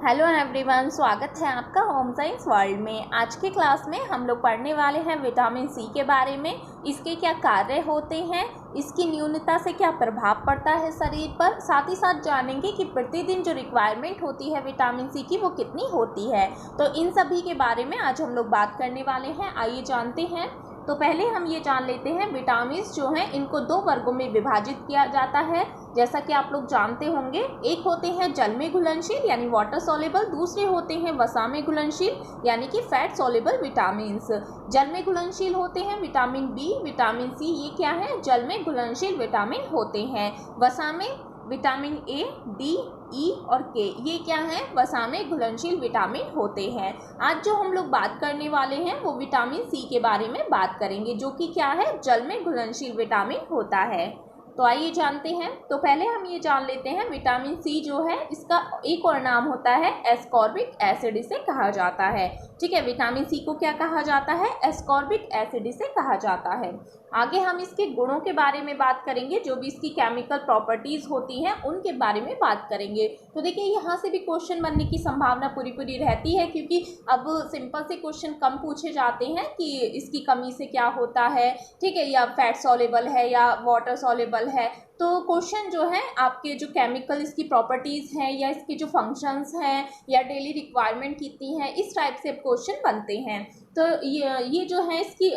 Hello everyone, स्वागत है आपका होम साइंस वर्ल्ड में। आज के क्लास में हम लोग पढ़ने वाले हैं विटामिन सी के बारे में। इसके क्या कार्य होते हैं, इसकी न्यूनता से क्या प्रभाव पड़ता है शरीर पर, साथ ही साथ जानेंगे कि प्रतिदिन जो रिक्वायरमेंट होती है विटामिन सी की वो कितनी होती है। तो इन सभी के बारे में आज हम लोग बात करने वाले हैं। आइए जानते हैं। तो पहले हम ये जान लेते हैं विटामिन जो हैं इनको दो वर्गों में विभाजित किया जाता है। जैसा कि आप लोग जानते होंगे, एक होते हैं जल में घुलनशील यानी वाटर सॉल्युबल, दूसरे होते हैं वसा में घुलनशील यानी कि फैट सॉल्युबल विटामिन्स। जल में घुलनशील होते हैं विटामिन बी, विटामिन सी, ये क्या है, जल में घुलनशील विटामिन होते हैं। वसा में विटामिन ए, डी, ई और के, ये क्या है, वसा में घुलनशील विटामिन होते हैं। आज जो हम लोग बात करने वाले हैं वो विटामिन सी के बारे में बात करेंगे, जो कि क्या है, जल में घुलनशील विटामिन होता है। तो आइए जानते हैं। तो पहले हम ये जान लेते हैं विटामिन सी जो है इसका एक और नाम होता है एस्कॉर्बिक एसिड, इसे कहा जाता है। ठीक है, विटामिन सी को क्या कहा जाता है, एस्कॉर्बिक एसिड इसे कहा जाता है। आगे हम इसके गुणों के बारे में बात करेंगे, जो भी इसकी केमिकल प्रॉपर्टीज होती हैं उनके बारे में बात करेंगे। तो देखिए, यहाँ से भी क्वेश्चन बनने की संभावना पूरी रहती है, क्योंकि अब सिंपल से क्वेश्चन कम पूछे जाते हैं कि इसकी कमी से क्या होता है, ठीक है, या फैट सॉल्युबल है या वाटर सॉल्युबल है। तो क्वेश्चन जो है आपके जो केमिकल इसकी प्रॉपर्टीज़ हैं या इसके जो फंक्शंस हैं या डेली रिक्वायरमेंट कितनी है, इस टाइप से क्वेश्चन बनते हैं। तो ये जो है इसकी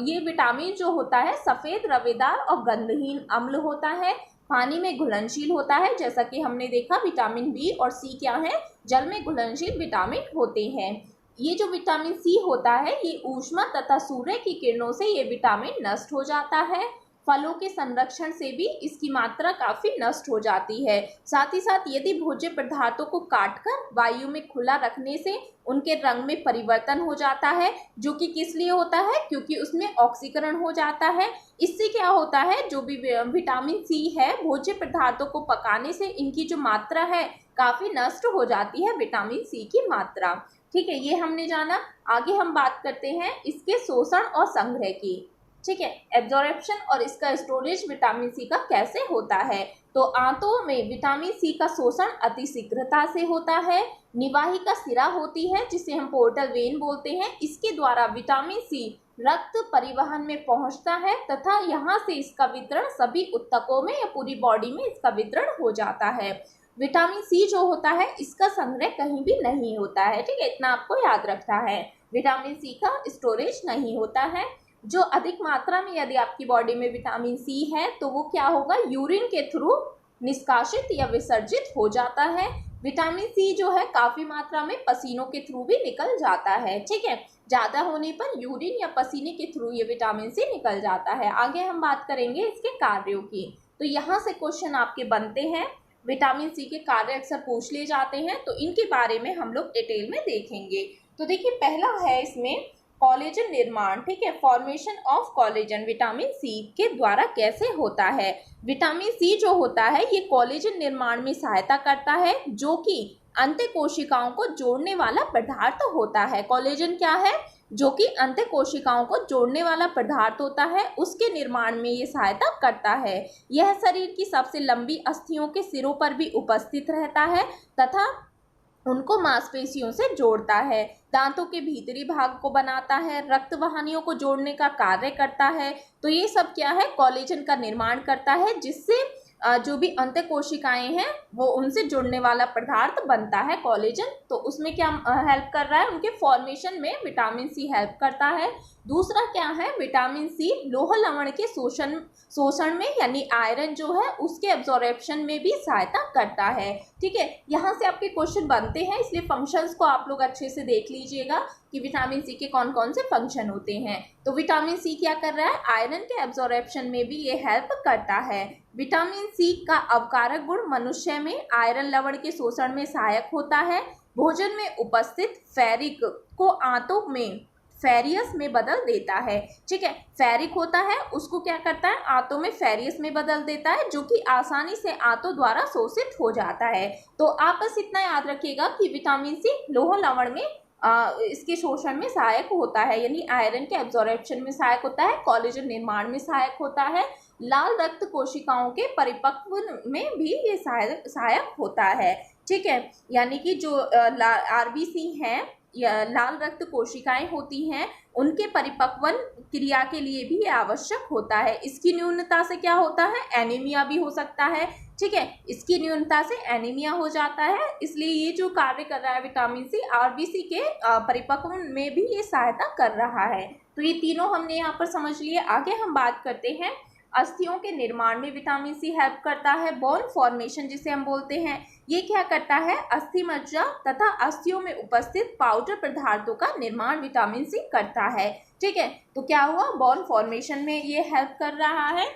ये विटामिन जो होता है सफ़ेद रवेदार और गंधहीन अम्ल होता है, पानी में घुलनशील होता है। जैसा कि हमने देखा विटामिन बी और सी क्या है, जल में घुलनशील विटामिन होते हैं। ये जो विटामिन सी होता है ये ऊष्मा तथा सूर्य की किरणों से ये विटामिन नष्ट हो जाता है। फलों के संरक्षण से भी इसकी मात्रा काफ़ी नष्ट हो जाती है। साथ ही साथ यदि भोज्य पदार्थों को काटकर वायु में खुला रखने से उनके रंग में परिवर्तन हो जाता है, जो कि किस लिए होता है, क्योंकि उसमें ऑक्सीकरण हो जाता है। इससे क्या होता है, जो भी विटामिन सी है भोज्य पदार्थों को पकाने से इनकी जो मात्रा है काफ़ी नष्ट हो जाती है, विटामिन सी की मात्रा। ठीक है, ये हमने जाना। आगे हम बात करते हैं इसके शोषण और संग्रह की। ठीक है, एब्जॉर्प्शन और इसका स्टोरेज विटामिन सी का कैसे होता है। तो आंतों में विटामिन सी का शोषण अति शीघ्रता से होता है। निवाहिका सिरा होती है जिसे हम पोर्टल वेन बोलते हैं, इसके द्वारा विटामिन सी रक्त परिवहन में पहुंचता है तथा यहाँ से इसका वितरण सभी ऊतकों में या पूरी बॉडी में इसका वितरण हो जाता है। विटामिन सी जो होता है इसका संग्रह कहीं भी नहीं होता है। ठीक है, इतना आपको याद रखना है, विटामिन सी का स्टोरेज नहीं होता है। जो अधिक मात्रा में यदि आपकी बॉडी में विटामिन सी है तो वो क्या होगा, यूरिन के थ्रू निष्कासित या विसर्जित हो जाता है। विटामिन सी जो है काफ़ी मात्रा में पसीनों के थ्रू भी निकल जाता है। ठीक है, ज़्यादा होने पर यूरिन या पसीने के थ्रू ये विटामिन सी निकल जाता है। आगे हम बात करेंगे इसके कार्यों की। तो यहाँ से क्वेश्चन आपके बनते हैं, विटामिन सी के कार्य अक्सर पूछ लिए जाते हैं, तो इनके बारे में हम लोग डिटेल में देखेंगे। तो देखिए, पहला है इसमें कोलेजन निर्माण। ठीक है, formation of collagen vitamin C के द्वारा कैसे होता है। विटामिन सी जो होता है ये कोलेजन निर्माण में सहायता करता है, जो कि अंत्य कोशिकाओं को जोड़ने वाला पदार्थ होता है। कोलेजन क्या है, जो कि अंत्य कोशिकाओं को जोड़ने वाला पदार्थ होता है, उसके निर्माण में ये सहायता करता है। यह शरीर की सबसे लंबी अस्थियों के सिरों पर भी उपस्थित रहता है तथा उनको मांसपेशियों से जोड़ता है। दांतों के भीतरी भाग को बनाता है, रक्त वाहिनियों को जोड़ने का कार्य करता है। तो ये सब क्या है, कोलेजन का निर्माण करता है, जिससे जो भी अंत्य कोशिकाएं हैं वो उनसे जुड़ने वाला पदार्थ बनता है कोलेजन। तो उसमें क्या हेल्प कर रहा है, उनके फॉर्मेशन में विटामिन सी हेल्प करता है। दूसरा क्या है, विटामिन सी लोह लवण के शोषण में यानी आयरन जो है उसके एब्जॉर्प्शन में भी सहायता करता है। ठीक है, यहाँ से आपके क्वेश्चन बनते हैं, इसलिए फंक्शंस को आप लोग अच्छे से देख लीजिएगा कि विटामिन सी के कौन कौन से फंक्शन होते हैं। तो विटामिन सी क्या कर रहा है, आयरन के एब्जॉर्प्शन में भी ये हेल्प करता है। विटामिन सी का अवकारक गुण मनुष्य में आयरन लवण के शोषण में सहायक होता है। भोजन में उपस्थित फेरिक को आंतों में फेरियस में बदल देता है। ठीक है, फेरिक होता है उसको क्या करता है, आंतों में फेरियस में बदल देता है, जो कि आसानी से आंतों द्वारा शोषित हो जाता है। तो आप बस इतना याद रखिएगा कि विटामिन सी लोह लवण में इसके शोषण में सहायक होता है, यानी आयरन के एब्जॉर्प्शन में सहायक होता है, कोलेजन निर्माण में सहायक होता है, लाल रक्त कोशिकाओं के परिपक्व में भी ये सहायक होता है। ठीक है, यानी कि जो आरबीसी हैं या लाल रक्त कोशिकाएं होती हैं, उनके परिपक्वन क्रिया के लिए भी ये आवश्यक होता है। इसकी न्यूनता से क्या होता है, एनीमिया भी हो सकता है। ठीक है, इसकी न्यूनता से एनीमिया हो जाता है, इसलिए ये जो कार्य कर रहा है विटामिन सी आरबीसी के परिपक्वन में भी ये सहायता कर रहा है। तो ये तीनों हमने यहाँ पर समझ लिए। आगे हम बात करते हैं, अस्थियों के निर्माण में विटामिन सी हेल्प करता है। बोन फॉर्मेशन जिसे हम बोलते हैं, ये क्या करता है, अस्थि मज्जा तथा अस्थियों में उपस्थित पाउडर पदार्थों का निर्माण विटामिन सी करता है। ठीक है, तो क्या हुआ, बोन फॉर्मेशन में ये हेल्प कर रहा है।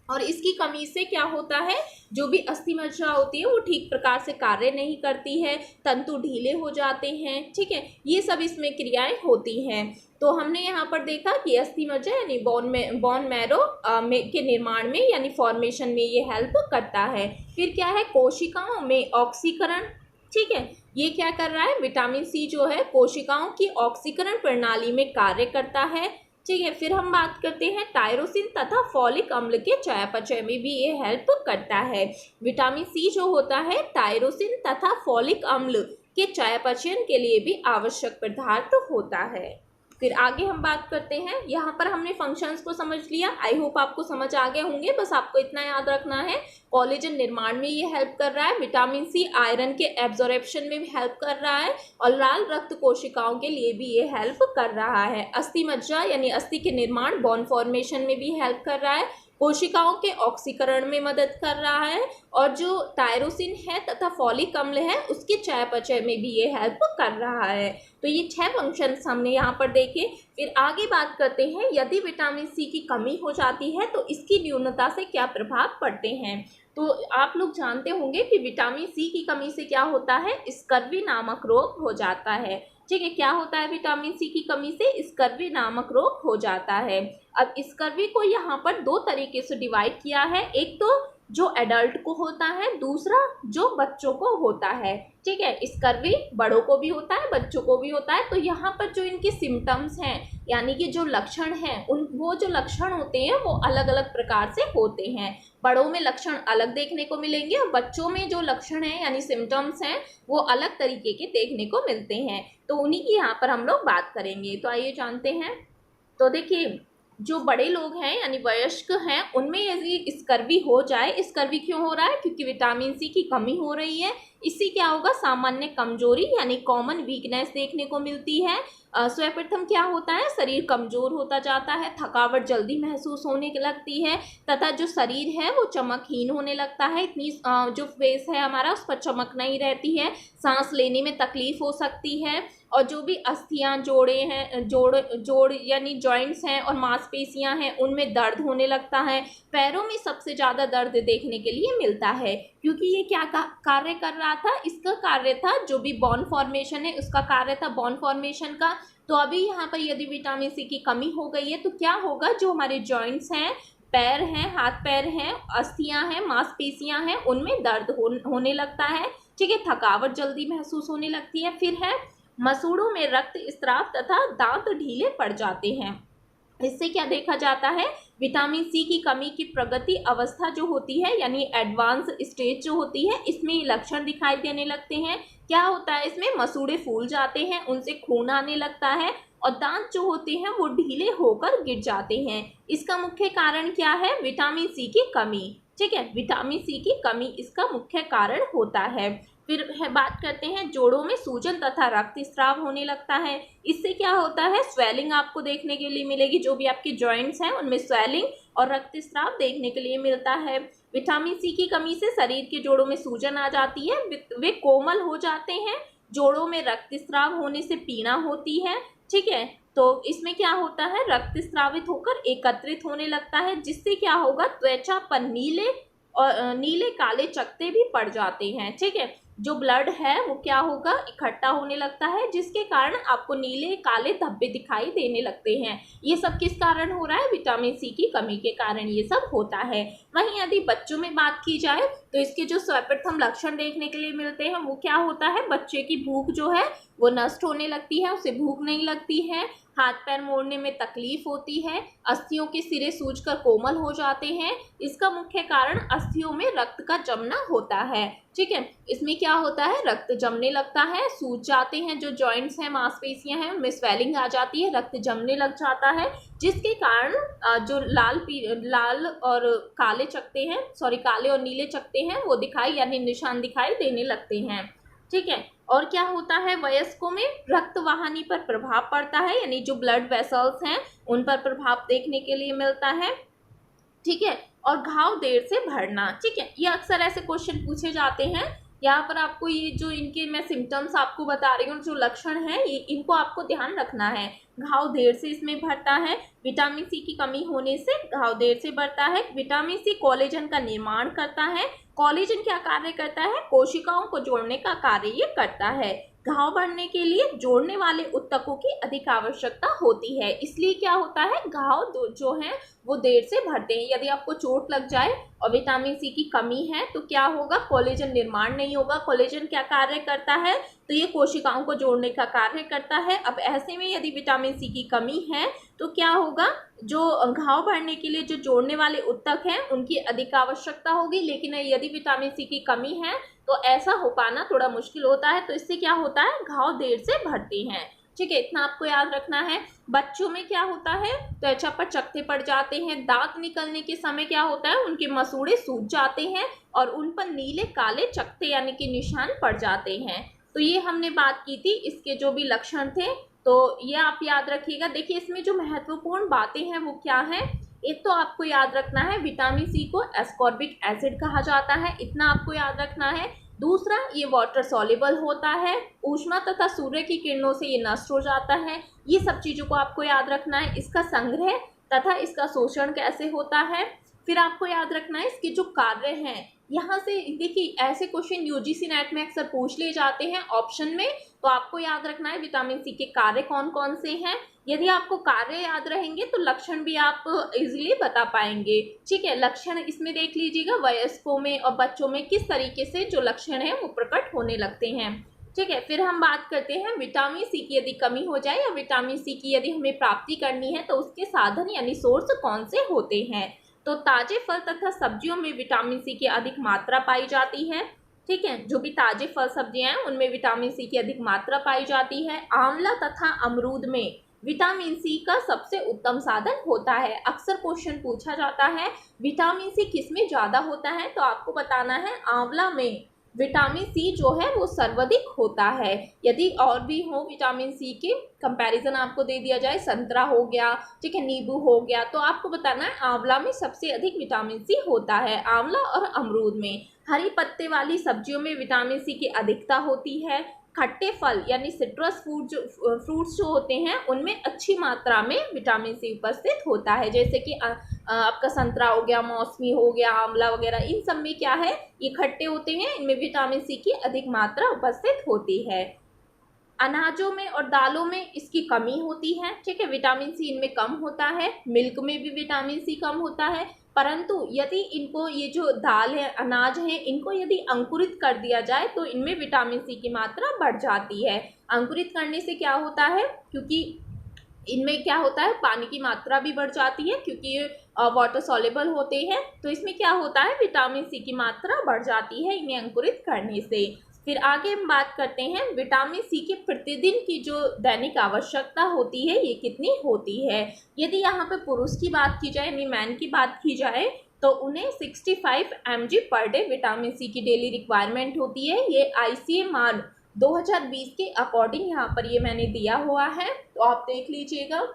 और इसकी कमी से क्या होता है, जो भी अस्थि मज्जा होती है वो ठीक प्रकार से कार्य नहीं करती है, तंतु ढीले हो जाते हैं। ठीक है, ये सब इसमें क्रियाएं होती हैं। तो हमने यहाँ पर देखा कि अस्थि मज्जा यानी बोन मैरो के निर्माण में यानी फॉर्मेशन में ये हेल्प करता है। फिर क्या है, कोशिकाओं में ऑक्सीकरण। ठीक है, ये क्या कर रहा है, विटामिन सी जो है कोशिकाओं की ऑक्सीकरण प्रणाली में कार्य करता है। ठीक है, फिर हम बात करते हैं टायरोसिन तथा फॉलिक अम्ल के चयापचय में भी ये हेल्प करता है। विटामिन सी जो होता है टायरोसिन तथा फॉलिक अम्ल के चयापचयन के लिए भी आवश्यक पदार्थ होता है। फिर आगे हम बात करते हैं, यहाँ पर हमने फंक्शंस को समझ लिया। आई होप आपको समझ आ गए होंगे। बस आपको इतना याद रखना है, कोलेजन निर्माण में ये हेल्प कर रहा है, विटामिन सी आयरन के एब्जॉर्प्शन में भी हेल्प कर रहा है, और लाल रक्त कोशिकाओं के लिए भी ये हेल्प कर रहा है। अस्थि मज्जा यानी अस्थि के निर्माण, बोन फॉर्मेशन में भी हेल्प कर रहा है, कोशिकाओं के ऑक्सीकरण में मदद कर रहा है, और जो टायरोसिन है तथा फॉलिक अम्ल है उसके चयापचय में भी ये हेल्प कर रहा है। तो ये 6 फंक्शंस हमने यहाँ पर देखे। फिर आगे बात करते हैं, यदि विटामिन सी की कमी हो जाती है तो इसकी न्यूनता से क्या प्रभाव पड़ते हैं। तो आप लोग जानते होंगे कि विटामिन सी की कमी से क्या होता है, स्कर्वी नामक रोग हो जाता है। ठीक है, क्या होता है, विटामिन सी की कमी से स्कर्वी नामक रोग हो जाता है। अब स्कर्वी को यहाँ पर 2 तरीके से डिवाइड किया है, एक तो जो एडल्ट को होता है, दूसरा जो बच्चों को होता है। ठीक है, स्कर्वी बड़ों को भी होता है, बच्चों को भी होता है। तो यहाँ पर जो इनके सिम्टम्स हैं यानी कि जो लक्षण हैं, वो जो लक्षण होते हैं वो अलग अलग प्रकार से होते हैं। बड़ों में लक्षण अलग देखने को मिलेंगे और बच्चों में जो लक्षण हैं यानी सिम्टम्स हैं वो अलग तरीके के देखने को मिलते हैं। तो उन्हीं की यहाँ पर हम लोग बात करेंगे। तो आइए जानते हैं। तो देखिए, जो बड़े लोग हैं यानी वयस्क हैं, उनमें यदि स्कर्वी हो जाए, स्कर्वी क्यों हो रहा है, क्योंकि विटामिन सी की कमी हो रही है। इससे क्या होगा, सामान्य कमजोरी यानी कॉमन वीकनेस देखने को मिलती है। सर्वप्रथम क्या होता है, शरीर कमजोर होता जाता है, थकावट जल्दी महसूस होने लगती है, तथा जो शरीर है वो चमकहीन होने लगता है। इतनी जो फेस है हमारा उस पर चमक नहीं रहती है, सांस लेने में तकलीफ हो सकती है, और जो भी अस्थियां, जोड़े हैं, जोड़ यानी जॉइंट्स हैं और मांसपेशियां हैं, उनमें दर्द होने लगता है। पैरों में सबसे ज़्यादा दर्द देखने के लिए मिलता है, क्योंकि ये क्या कार्य कर रहा था, इसका कार्य था, जो भी बोन फॉर्मेशन है उसका कार्य था बोन फॉर्मेशन का। तो अभी यहाँ पर यदि विटामिन सी की कमी हो गई है तो क्या होगा, जो हमारे जॉइंट्स हैं, पैर हैं, हाथ पैर हैं, अस्थियां हैं, मांसपेशियां हैं, उनमें दर्द होने लगता है। ठीक है, थकावट जल्दी महसूस होने लगती है। फिर है मसूड़ों में रक्त स्राव तथा दांत ढीले पड़ जाते हैं। इससे क्या देखा जाता है, विटामिन सी की कमी की प्रगति अवस्था जो होती है यानी एडवांस स्टेज जो होती है, इसमें ये लक्षण दिखाई देने लगते हैं। क्या होता है, इसमें मसूड़े फूल जाते हैं, उनसे खून आने लगता है, और दांत जो होते हैं वो ढीले होकर गिर जाते हैं। इसका मुख्य कारण क्या है, विटामिन सी की कमी। ठीक है, विटामिन सी की कमी इसका मुख्य कारण होता है। फिर बात करते हैं, जोड़ों में सूजन तथा रक्तस्राव होने लगता है। इससे क्या होता है, स्वेलिंग आपको देखने के लिए मिलेगी, जो भी आपके जॉइंट्स हैं उनमें स्वेलिंग और रक्तस्राव देखने के लिए मिलता है। विटामिन सी की कमी से शरीर के जोड़ों में सूजन आ जाती है, वे कोमल हो जाते हैं, जोड़ों में रक्तस्राव होने से पीड़ा होती है। ठीक है, तो इसमें क्या होता है, रक्त स्रावित होकर एकत्रित होने लगता है, जिससे क्या होगा, त्वचा पर नीले काले चकत्ते भी पड़ जाते हैं। ठीक है, जो ब्लड है वो क्या होगा, इकट्ठा होने लगता है, जिसके कारण आपको नीले काले धब्बे दिखाई देने लगते हैं। ये सब किस कारण हो रहा है, विटामिन सी की कमी के कारण ये सब होता है। वहीं यदि बच्चों में बात की जाए तो इसके जो सर्वप्रथम लक्षण देखने के लिए मिलते हैं वो क्या होता है, बच्चे की भूख जो है वो नष्ट होने लगती है, उसे भूख नहीं लगती है, हाथ पैर मोड़ने में तकलीफ होती है, अस्थियों के सिरे सूजकर कोमल हो जाते हैं। इसका मुख्य कारण अस्थियों में रक्त का जमना होता है। ठीक है, इसमें क्या होता है, रक्त जमने लगता है, सूज जाते हैं, जो जॉइंट्स हैं, मांसपेशियां हैं, उनमें स्वेलिंग आ जाती है, रक्त जमने लग जाता है, जिसके कारण जो लाल और काले चकत्ते हैं, काले और नीले चकत्ते हैं, वो दिखाई यानी निशान दिखाई देने लगते हैं। ठीक है, और क्या होता है, वयस्कों में रक्त वाहिनी पर प्रभाव पड़ता है, यानी जो ब्लड वेसल्स हैं उन पर प्रभाव देखने के लिए मिलता है। ठीक है, और घाव देर से भरना। ठीक है, ये अक्सर ऐसे क्वेश्चन पूछे जाते हैं। यहाँ पर आपको ये जो इनके मैं सिम्टम्स आपको बता रही हूँ, जो लक्षण है, ये इनको आपको ध्यान रखना है। घाव देर से इसमें भरता है, विटामिन सी की कमी होने से घाव देर से भरता है। विटामिन सी कोलेजन का निर्माण करता है। कोलेजन क्या कार्य करता है, कोशिकाओं को जोड़ने का कार्य ये करता है। घाव भरने के लिए जोड़ने वाले उत्तकों की अधिक आवश्यकता होती है, इसलिए क्या होता है, घाव जो है वो देर से भरते हैं। यदि आपको चोट लग जाए और विटामिन सी की कमी है तो क्या होगा, कोलेजन निर्माण नहीं होगा। कोलेजन क्या कार्य करता है, तो ये कोशिकाओं को जोड़ने का कार्य करता है। अब ऐसे में यदि विटामिन सी की कमी है तो क्या होगा, जो घाव भरने के लिए जो जोड़ने वाले उत्तक हैं उनकी अधिक आवश्यकता होगी। लेकिन यदि विटामिन सी की कमी है तो ऐसा हो पाना थोड़ा मुश्किल होता है, तो इससे क्या होता है, घाव देर से भरते हैं। ठीक है, इतना आपको याद रखना है। बच्चों में क्या होता है, त्वचा पर चकत्ते पड़ जाते हैं। दांत निकलने के समय क्या होता है, उनके मसूड़े सूज जाते हैं और उन पर नीले काले चकत्ते यानी कि निशान पड़ जाते हैं। तो ये हमने बात की थी, इसके जो भी लक्षण थे, तो ये आप याद रखिएगा। देखिए, इसमें जो महत्वपूर्ण बातें हैं वो क्या है, एक तो आपको याद रखना है विटामिन सी को एस्कॉर्बिक एसिड कहा जाता है, इतना आपको याद रखना है। दूसरा, ये वाटर सॉल्युबल होता है, ऊष्मा तथा सूर्य की किरणों से ये नष्ट हो जाता है। ये सब चीज़ों को आपको याद रखना है। इसका संग्रह तथा इसका शोषण कैसे होता है। फिर आपको याद रखना है इसके जो कार्य हैं। यहाँ से देखिए, ऐसे क्वेश्चन यूजीसी नेट में अक्सर पूछ लिए जाते हैं ऑप्शन में, तो आपको याद रखना है विटामिन सी के कार्य कौन कौन से हैं। यदि आपको कार्य याद रहेंगे तो लक्षण भी आप इजीली बता पाएंगे। ठीक है, लक्षण इसमें देख लीजिएगा, वयस्कों में और बच्चों में किस तरीके से जो लक्षण है वो प्रकट होने लगते हैं। ठीक है, फिर हम बात करते हैं विटामिन सी की यदि कमी हो जाए या विटामिन सी की यदि हमें प्राप्ति करनी है तो उसके साधन यानी सोर्स कौन से होते हैं। तो ताजे फल तथा सब्जियों में विटामिन सी की अधिक मात्रा पाई जाती है। ठीक है, जो भी ताजे फल सब्जियां हैं उनमें विटामिन सी की अधिक मात्रा पाई जाती है। आंवला तथा अमरूद में विटामिन सी का सबसे उत्तम साधन होता है। अक्सर क्वेश्चन पूछा जाता है विटामिन सी किसमें ज़्यादा होता है, तो आपको बताना है आंवला में विटामिन सी जो है वो सर्वाधिक होता है। यदि और भी हो विटामिन सी के कंपैरिजन आपको दे दिया जाए, संतरा हो गया, ठीक है, नींबू हो गया, तो आपको बताना है आंवला में सबसे अधिक विटामिन सी होता है, आंवला और अमरूद में। हरी पत्ते वाली सब्जियों में विटामिन सी की अधिकता होती है। खट्टे फल यानी सिट्रस फ्रूट्स जो होते हैं उनमें अच्छी मात्रा में विटामिन सी उपस्थित होता है, जैसे कि आपका संतरा हो गया, मौसमी हो गया, आंवला वगैरह, इन सब में क्या है, ये खट्टे होते हैं, इनमें विटामिन सी की अधिक मात्रा उपस्थित होती है। अनाजों में और दालों में इसकी कमी होती है। ठीक है, विटामिन सी इनमें कम होता है। मिल्क में भी विटामिन सी कम होता है, परंतु यदि इनको ये जो दाल है, अनाज है, इनको यदि अंकुरित कर दिया जाए तो इनमें विटामिन सी की मात्रा बढ़ जाती है। अंकुरित करने से क्या होता है, क्योंकि इनमें क्या होता है, पानी की मात्रा भी बढ़ जाती है, क्योंकि ये वाटर सॉल्युबल होते हैं, तो इसमें क्या होता है, विटामिन सी की मात्रा बढ़ जाती है इन्हें अंकुरित करने से। फिर आगे हम बात करते हैं विटामिन सी की प्रतिदिन की जो दैनिक आवश्यकता होती है ये कितनी होती है। यदि यहाँ पे पुरुष की बात की जाए यानी मैन की बात की जाए तो उन्हें 65 mg per day vitamin C की डेली रिक्वायरमेंट होती है। ये ICMR 2020 के अकॉर्डिंग यहाँ पर ये मैंने दिया हुआ है, तो आप देख लीजिएगा।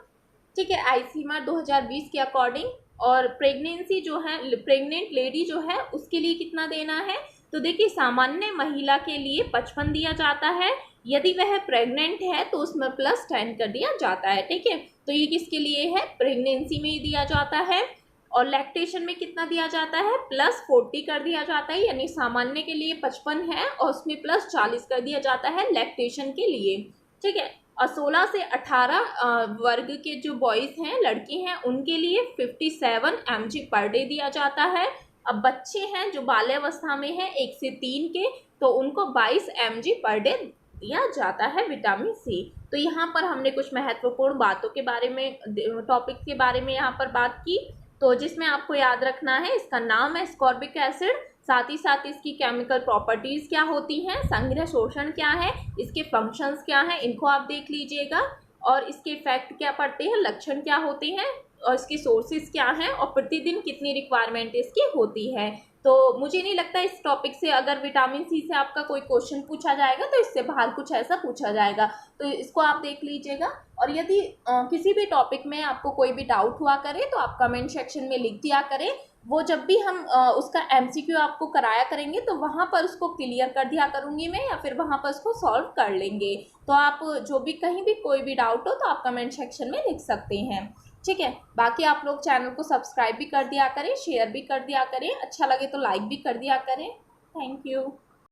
ठीक है, ICMR 2020 के अकॉर्डिंग। और प्रेगनेंसी जो है, प्रेग्नेंट लेडी जो है उसके लिए कितना देना है, तो देखिए सामान्य महिला के लिए 55 दिया जाता है, यदि वह प्रेग्नेंट है तो उसमें +10 कर दिया जाता है। ठीक है, तो ये किसके लिए है, प्रेगनेंसी में ही दिया जाता है। और लैक्टेशन में कितना दिया जाता है, +40 कर दिया जाता है, यानी सामान्य के लिए 55 है और उसमें +40 कर दिया जाता है लैक्टेशन के लिए। ठीक है, और 16 से 18 वर्ग के जो बॉयज़ हैं, लड़के हैं, उनके लिए 57 mg पर डे दिया जाता है। अब बच्चे हैं जो बाल्यावस्था में हैं 1 से 3 के, तो उनको 22 mg पर डे दिया जाता है विटामिन सी। तो यहाँ पर हमने कुछ महत्वपूर्ण बातों के बारे में, टॉपिक के बारे में यहाँ पर बात की। तो जिसमें आपको याद रखना है, इसका नाम है स्कॉर्बिक एसिड, साथ ही साथ इसकी केमिकल प्रॉपर्टीज़ क्या होती हैं, संग्रह शोषण क्या है, इसके फंक्शंस क्या हैं, इनको आप देख लीजिएगा, और इसके इफेक्ट क्या पड़ते हैं, लक्षण क्या होते हैं, और इसके सोर्सेज क्या हैं, और प्रतिदिन कितनी रिक्वायरमेंट इसकी होती है। तो मुझे नहीं लगता इस टॉपिक से अगर विटामिन सी से आपका कोई क्वेश्चन पूछा जाएगा तो इससे बाहर कुछ ऐसा पूछा जाएगा, तो इसको आप देख लीजिएगा। और यदि किसी भी टॉपिक में आपको कोई भी डाउट हुआ करे तो आप कमेंट सेक्शन में लिख दिया करें, वो जब भी हम उसका एमसीक्यू आपको कराया करेंगे तो वहाँ पर उसको क्लियर कर दिया करूँगी मैं, या फिर वहाँ पर उसको सॉल्व कर लेंगे। तो आप जो भी कहीं भी कोई भी डाउट हो तो आप कमेंट सेक्शन में लिख सकते हैं, ठीक है। बाकी आप लोग चैनल को सब्सक्राइब भी कर दिया करें, शेयर भी कर दिया करें, अच्छा लगे तो लाइक भी कर दिया करें। Thank you.